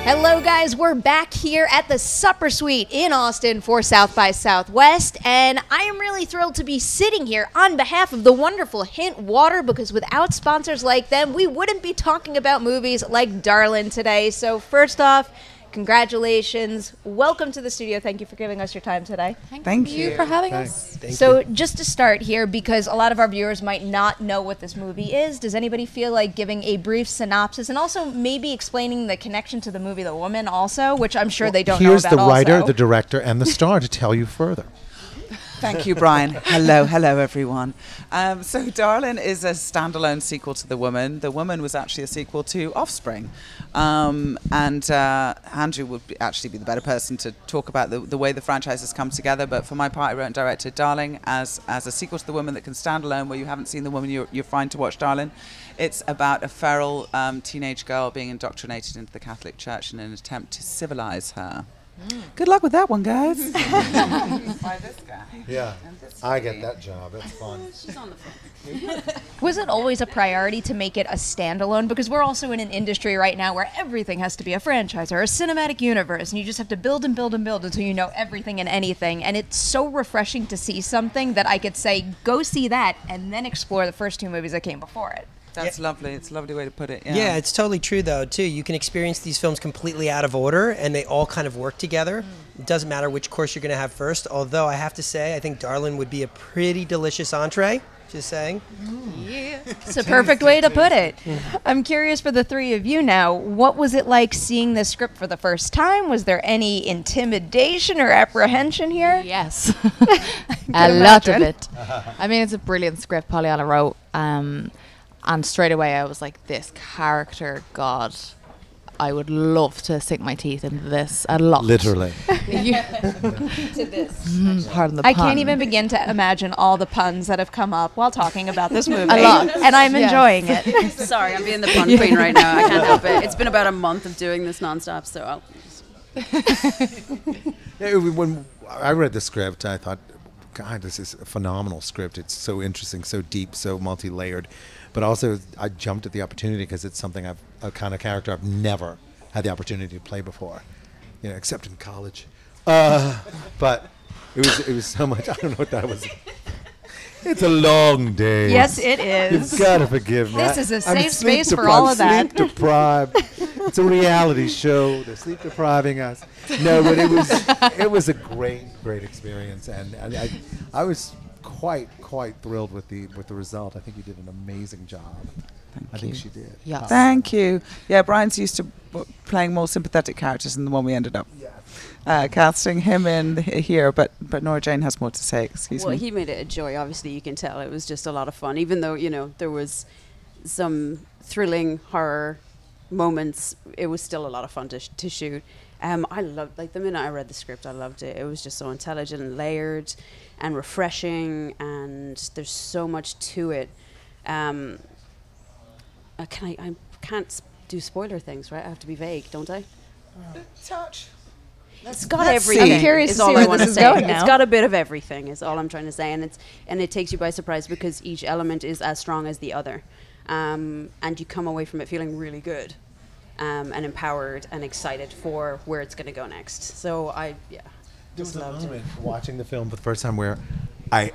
Hello guys, we're back here at the Supper Suite in Austin for South by Southwest, and I am really thrilled to be sitting here on behalf of the wonderful Hint Water, because without sponsors like them, we wouldn't be talking about movies like Darlin today. So first off, congratulations. Welcome to the studio. Thank you for giving us your time today. Thank you for having us. So just to start here, because a lot of our viewers might not know what this movie is, does anybody feel like giving a brief synopsis and also maybe explaining the connection to the movie The Woman also, which I'm sure they don't know about Here's the writer, also. the director, and the star to tell you further. Thank you, Bryan. Hello, everyone. So Darlin is a standalone sequel to The Woman. The Woman was actually a sequel to Offspring. And Andrew would actually be the better person to talk about the way the franchise has come together. But for my part, I wrote and directed Darling as a sequel to The Woman that can stand alone. Where you haven't seen The Woman, you're fine to watch Darlin. It's about a feral teenage girl being indoctrinated into the Catholic Church in an attempt to civilize her. Good luck with that one, guys. By this guy. Yeah, I get that job. It's fun. She's on the phone. Was it always a priority to make it a standalone? Because we're also in an industry right now where everything has to be a franchise or a cinematic universe, and you just have to build and build and build until you know everything and anything. And it's so refreshing to see something that I could say, go see that, and then explore the first two movies that came before it. That's lovely. It's a lovely way to put it. Yeah, it's totally true, though, too. You can experience these films completely out of order, and they all kind of work together. It doesn't matter which course you're going to have first, although I have to say, I think Darlin would be a pretty delicious entree. Just saying. Yeah. It's a perfect way to put it. I'm curious for the three of you now. What was it like seeing this script for the first time? Was there any intimidation or apprehension here? Yes. A lot of it. I mean, it's a brilliant script Pollyanna wrote. And straight away I was like, this character, God, I would love to sink my teeth into this a lot. Literally. To this. Pardon the pun. I can't even begin to imagine all the puns that have come up while talking about this movie. A lot. And I'm enjoying it. Sorry, I'm being the pun queen right now. I can't help it. It's been about a month of doing this nonstop, so I'll... When I read the script, I thought, God, this is a phenomenal script. It's so interesting, so deep, so multi-layered. But also, I jumped at the opportunity because it's something a kind of character I've never had the opportunity to play before, except in college. But it was so much. I don't know what that was. It's a long day. Yes, it is. You've got to forgive me. This is a I'm safe sleep space for all of that. Sleep deprived. It's a reality show. They're sleep depriving us. No, but it was a great experience, and I was quite thrilled with the result. I think you did an amazing job. I think she did. Yes. Thank you. Yeah, Bryan's used to playing more sympathetic characters than the one we ended up casting him in here, but Nora-Jane has more to say. Excuse me. Well, he made it a joy. Obviously, you can tell it was just a lot of fun. Even though, there was some thrilling horror moments, it was still a lot of fun to shoot. I loved, the minute I read the script, I loved it. It was just so intelligent and layered and refreshing, and there's so much to it. I can't do spoiler things, right? I have to be vague, don't I? Touch. It's got everything. I'm curious is to all see I where want this to is say. going now. It's got a bit of everything. Is all I'm trying to say, and it takes you by surprise because each element is as strong as the other, and you come away from it feeling really good, and empowered and excited for where it's going to go next. So I Just loved it. watching the film for the first time where I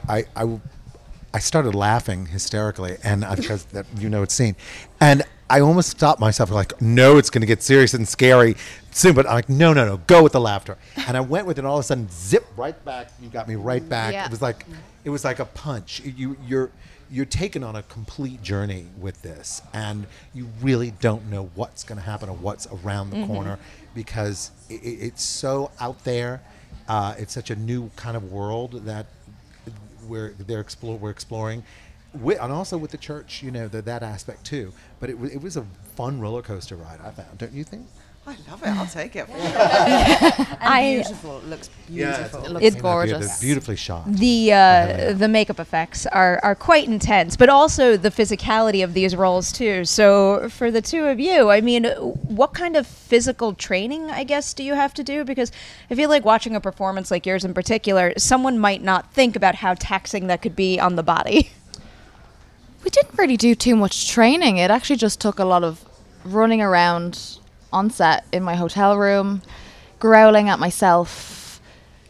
started laughing hysterically, and because that it's scene, and I almost stopped myself like, no, it's going to get serious and scary soon, but I'm like, no, go with the laughter, and I went with it, and all of a sudden, zip right back. You got me right back. Yeah. It was like a punch. You're taken on a complete journey with this, and you really don't know what's going to happen or what's around the corner, because it's so out there. It's such a new kind of world that we're exploring, and also with the church, that aspect too. But it was a fun roller coaster ride, I found. Don't you think? I love it. I'll take it. Beautiful. It looks beautiful. It looks gorgeous. It's beautifully shot. The makeup effects are quite intense, but also the physicality of these roles too. So for the two of you, I mean, what kind of physical training, I guess, do you have to do? Because I feel like watching a performance like yours in particular, someone might not think about how taxing that could be on the body. We didn't really do too much training. It actually just took a lot of running around on set in my hotel room, growling at myself.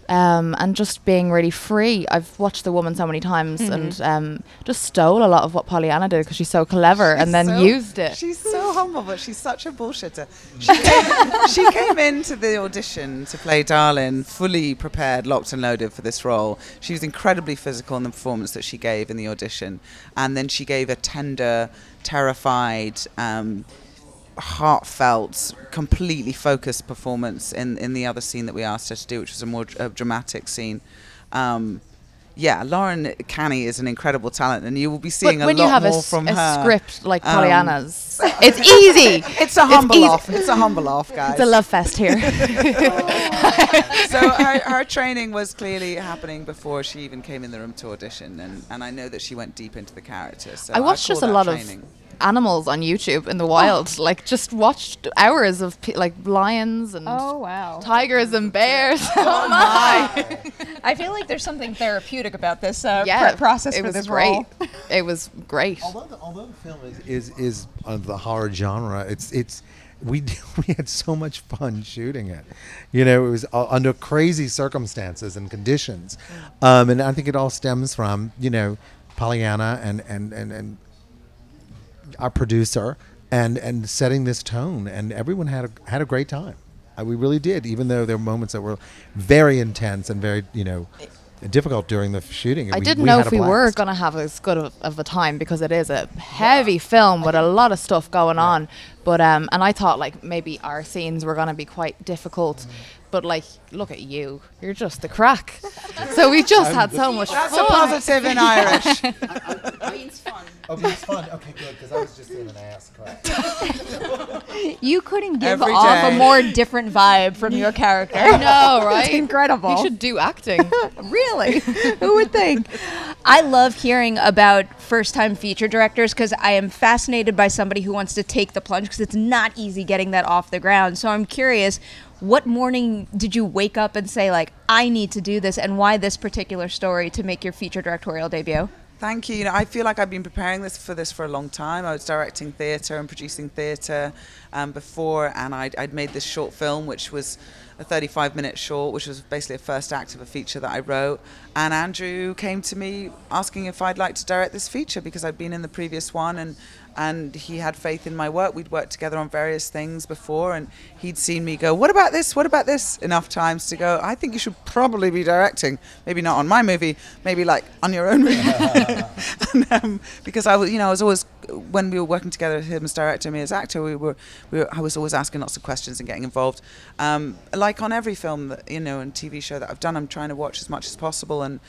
And just being really free. I've watched The Woman so many times and just stole a lot of what Pollyanna did because she's so clever and then used it. She's so humble, but she's such a bullshitter. She came into the audition to play Darlin fully prepared, locked and loaded for this role. She was incredibly physical in the performance that she gave in the audition. And then she gave a tender, terrified, heartfelt, completely focused performance in the other scene that we asked her to do, which was a more dramatic scene. Lauryn Canny is an incredible talent, and you will be seeing a lot more from her. When you have a script like Pollyanna's, it's easy. It's a humble off. It's a humble off, guys. It's a love fest here. So her training was clearly happening before she even came in the room to audition, and I know that she went deep into the character. So I watched just a lot of animals on YouTube in the wild, like just watched hours of like lions and tigers and bears. Oh my! I feel like there's something therapeutic about this process for this role. It was great. Although the film is of the horror genre, we had so much fun shooting it. You know, it was under crazy circumstances and conditions, and I think it all stems from Pollyanna and our producer and setting this tone, and everyone had a great time. We really did, even though there were moments that were very intense and very difficult during the shooting. I didn't know if we were going to have as good of a time because it is a heavy film with a lot of stuff going on. But and I thought like maybe our scenes were going to be quite difficult. But like, look at you. You're just the crack. So we just had so much fun. That's a positive in Irish. Means fun. Oh, means fun. Okay, good, because I was just in an ass crack. You couldn't give off a more different vibe from your character. I know, right? It's incredible. You should do acting. Really? Who would think? I love hearing about first-time feature directors because I am fascinated by somebody who wants to take the plunge because it's not easy getting that off the ground. So I'm curious, what morning did you wake up and say, like, I need to do this, and why this particular story to make your feature directorial debut? Thank you. I feel like I've been preparing for this for a long time. I was directing theatre and producing theatre before, and I'd made this short film, which was a 35-minute short, which was basically a first act of a feature that I wrote. And Andrew came to me asking if I'd like to direct this feature because I'd been in the previous one, and he had faith in my work. We'd worked together on various things before, and he'd seen me go, what about this, enough times to go, I think you should probably be directing. Maybe not on my movie, maybe like on your own movie. And, because I was always, when we were working together, him as director, me as actor, I was always asking lots of questions and getting involved. Like on every film and TV show that I've done, I'm trying to watch as much as possible, and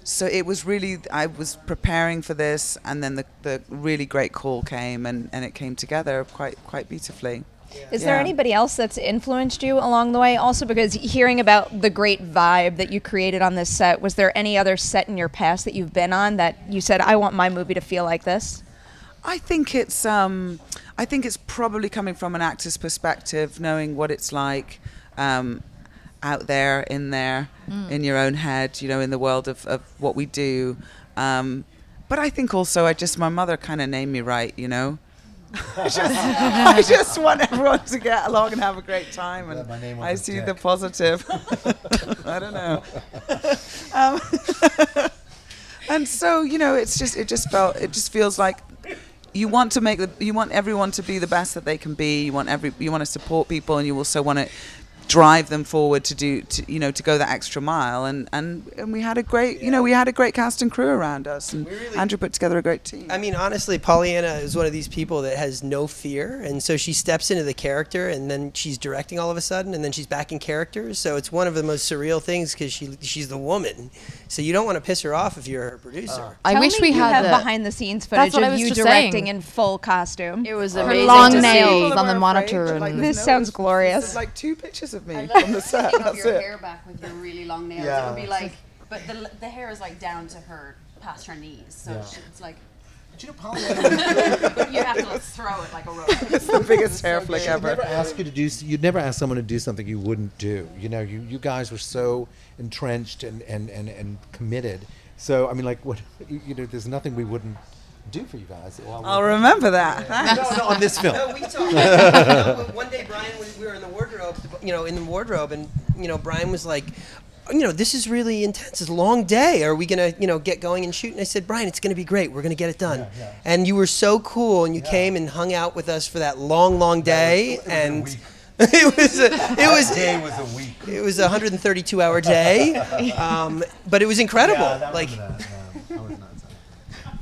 so it was really, I was preparing for this, and then the really great call came, and it came together quite beautifully. Is there anybody else that's influenced you along the way? Also, because hearing about the great vibe that you created on this set, was there any other set in your past that you've been on that you said, I want my movie to feel like this? I think it's probably coming from an actor's perspective, knowing what it's like out there, in in your own head, in the world of what we do. But I think also my mother kind of named me right, I just want everyone to get along and have a great time, and I see the positive. I don't know. And so it just feels like you want everyone to be the best that they can be. You want to support people, and you also want to drive them forward to go that extra mile, and we had a great cast and crew around us, and Andrew put together a great team. I mean, honestly, Pollyanna is one of these people that has no fear, and so she steps into the character, and then she's directing all of a sudden, and then she's back in character. So it's one of the most surreal things because she's the woman, so you don't want to piss her off if you're her producer. I wish we had behind the scenes footage of you directing in full costume. It was her amazing. long nails on the monitor. This sounds glorious. There's like 2 pictures of me I'd from the set. take That's your it. hair back with your really long nails. Yeah. It would be like, but the hair is like down to her, past her knees. So it's like, But Pollyanna, you have to throw it like a rope. It's the biggest hair flick ever. You'd never ask someone to do something you wouldn't do. You guys were so entrenched and committed. So I mean, like, what there's nothing we wouldn't do for you guys. I'll remember that. No, on this film. No, we talked. One day, Bryan, we were in the wardrobe, and Bryan was like, this is really intense. It's a long day. Are we gonna, get going and shoot? And I said, Bryan, it's gonna be great. We're gonna get it done. Yeah. And you were so cool, and you came and hung out with us for that long day, and. It was day was a week. It was a 132-hour day, but it was incredible. Yeah, like, I was nuts.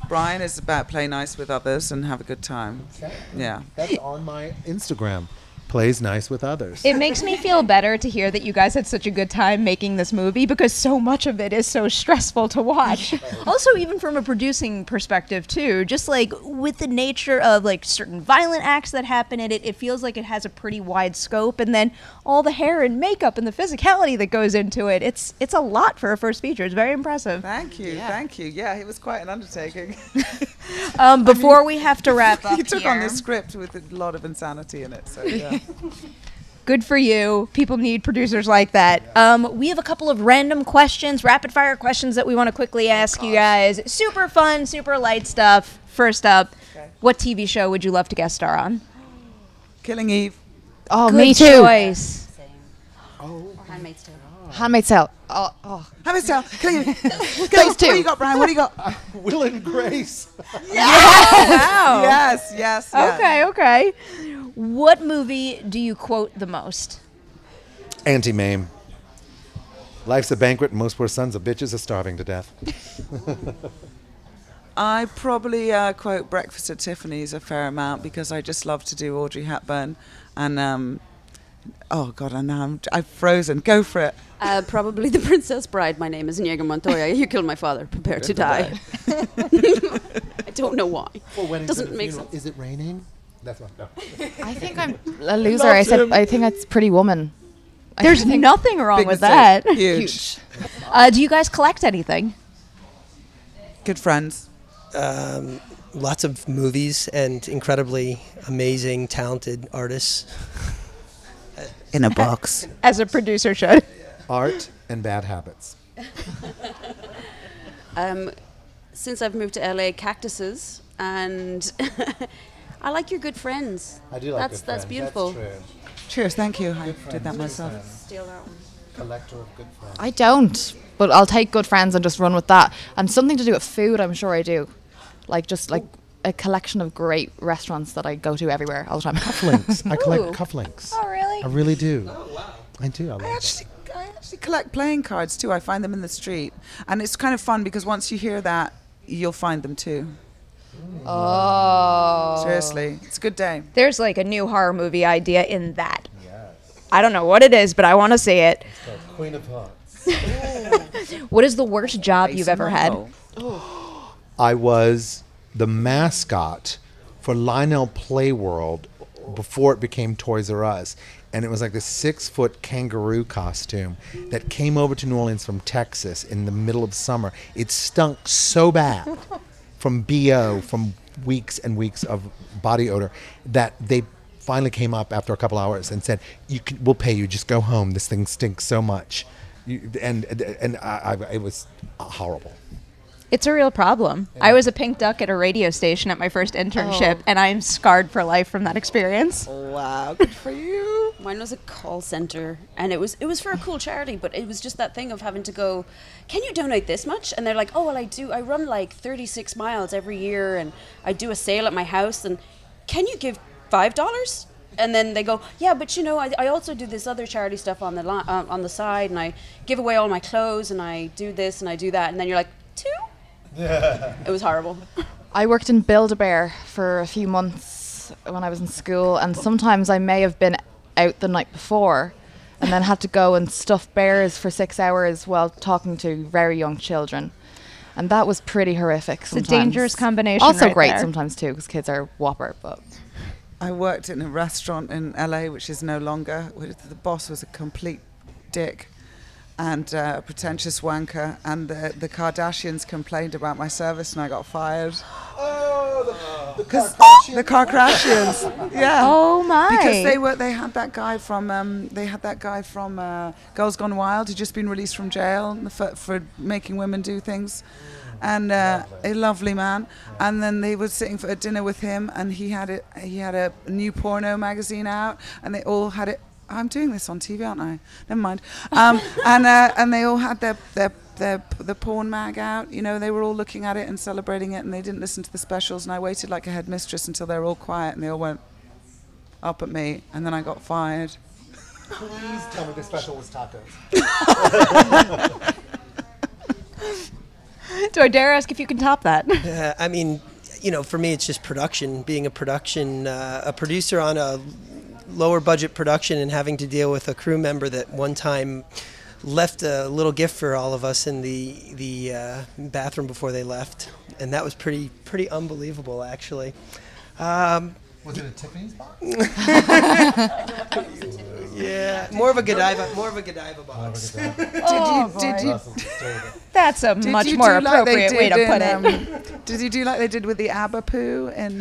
Bryan is about play nice with others and have a good time. Okay. Yeah. That's on my Instagram. Plays nice with others. It makes me feel better to hear that you guys had such a good time making this movie, because so much of it is so stressful to watch. Also, even from a producing perspective too, just like with the nature of like certain violent acts that happen in it, it feels like it has a pretty wide scope, and then all the hair and makeup and the physicality that goes into it. It's a lot for a first feature. It's very impressive. Thank you. Yeah, it was quite an undertaking. Before we have to wrap up He took here, on this script with a lot of insanity in it, so yeah. Good for you. People need producers like that. we have a couple of random questions, rapid fire questions that we want to quickly ask you guys. Super fun, super light stuff. First up, what TV show would you love to guest star on? Killing Eve. Oh, Good me too. choice. Or Handmaid's Tale. Handmaid's Tale. Oh. Handmaid's Tale. Killing Eve. Those two. What do you got, Bryan? What do you got? Will and Grace. Wow. Yes. Okay. What movie do you quote the most? Anti-Mame. Life's a banquet and most poor sons of bitches are starving to death. I probably quote Breakfast at Tiffany's a fair amount, because I just love to do Audrey Hepburn. And, oh, God, I've frozen. Go for it. Probably The Princess Bride. My name is Inigo Montoya. You killed my father. Prepare to die. I don't know why. Doesn't make sense. Is it raining? That's what. No. I think I'm a loser. I think it's Pretty Woman. There's nothing wrong Big with mistake. that. Huge. Do you guys collect anything? Good friends. lots of movies and incredibly amazing, talented artists. In a box. As a producer should. Art and bad habits. Since I've moved to LA, cactuses, and I like your good friends. I do like That's beautiful. That's true. Cheers, thank you. I Good did that friends, myself. good friends. Steal that one. Collector of good friends. I don't, but I'll take good friends and just run with that. And something to do with food, I'm sure I do. Like just like a collection of great restaurants that I go to everywhere all the time. Cufflinks. I collect Ooh. cufflinks. Oh, really? I really do. Oh, wow. I do. I love I that. actually collect playing cards too. I find them in the street. And it's kind of fun because once you hear that, you'll find them too. Oh. Seriously. It's a good day. There's like a new horror movie idea in that. I don't know what it is, but I want to see it. It's called Queen of Hearts. What is the worst job you've ever had? I was the mascot for Lionel Playworld before it became Toys R Us. And it was like this 6-foot kangaroo costume that came over to New Orleans from Texas in the middle of summer. It stunk so bad from BO, from weeks and weeks of body odor, that they finally came up after a couple hours and said, we'll pay you, just go home. This thing stinks so much. It was horrible. It's a real problem. I was a pink duck at a radio station at my first internship, and I am scarred for life from that experience. Wow, good for you. Mine was a call center, and it was for a cool charity, but it was just that thing of having to go, can you donate this much? And they're like, oh, well, I run like 36 miles every year, and I do a sale at my house, and can you give $5? And then they go, yeah, but you know, I also do this other charity stuff on the side, and I give away all my clothes, and I do this and I do that, and then you're like, 2? It was horrible. I worked in Build-A-Bear for a few months when I was in school, and sometimes I may have been out the night before and then had to go and stuff bears for 6 hours while talking to very young children. And that was pretty horrific sometimes. It's a dangerous combination. Also right great there. sometimes too, because kids are whopper, but... I worked in a restaurant in LA, which is no longer. The boss was a complete dick and a pretentious wanker, and the Kardashians complained about my service, and I got fired. Oh, the Kardashians, yeah. Oh my! Because they had that guy from Girls Gone Wild, who'd just been released from jail for making women do things, and a lovely man. And then they were sitting for a dinner with him, and he had a new porno magazine out, and they all had it. I'm doing this on TV, aren't I? Never mind. And they all had the porn mag out. You know, they were all looking at it and celebrating it, and they didn't listen to the specials. And I waited like a headmistress until they were all quiet, and they all went up at me, and then I got fired. Please tell me the special was tacos. Do I dare ask if you can top that? I mean, you know, for me, it's just production. Being a producer on a lower budget production and having to deal with a crew member that one time left a little gift for all of us in the bathroom before they left, and that was pretty unbelievable, actually. Was it a Tiffany's box? Yeah, more of a Godiva box. That's a much more appropriate way to put it. Did you do like they did with the ABBA poo in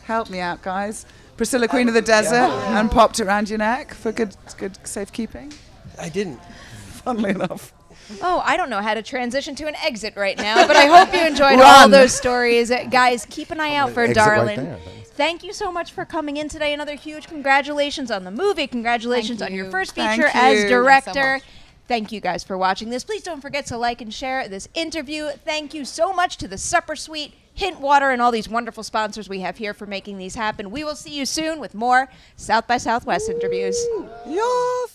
Help Me Out, guys? Priscilla, Queen of the Desert, and popped it around your neck for good safekeeping? I didn't. Funnily enough. Oh, I don't know how to transition to an exit right now, but I hope you enjoyed all those stories. Guys, keep an eye out for Darlin. Right. Thank you so much for coming in today. Another huge congratulations on the movie. Congratulations on your first Thank feature you. as director. Thanks so much. Thank you guys for watching this. Please don't forget to like and share this interview. Thank you so much to the Supper Suite, Hint Water, and all these wonderful sponsors we have here for making these happen. We will see you soon with more South by Southwest interviews. Yes.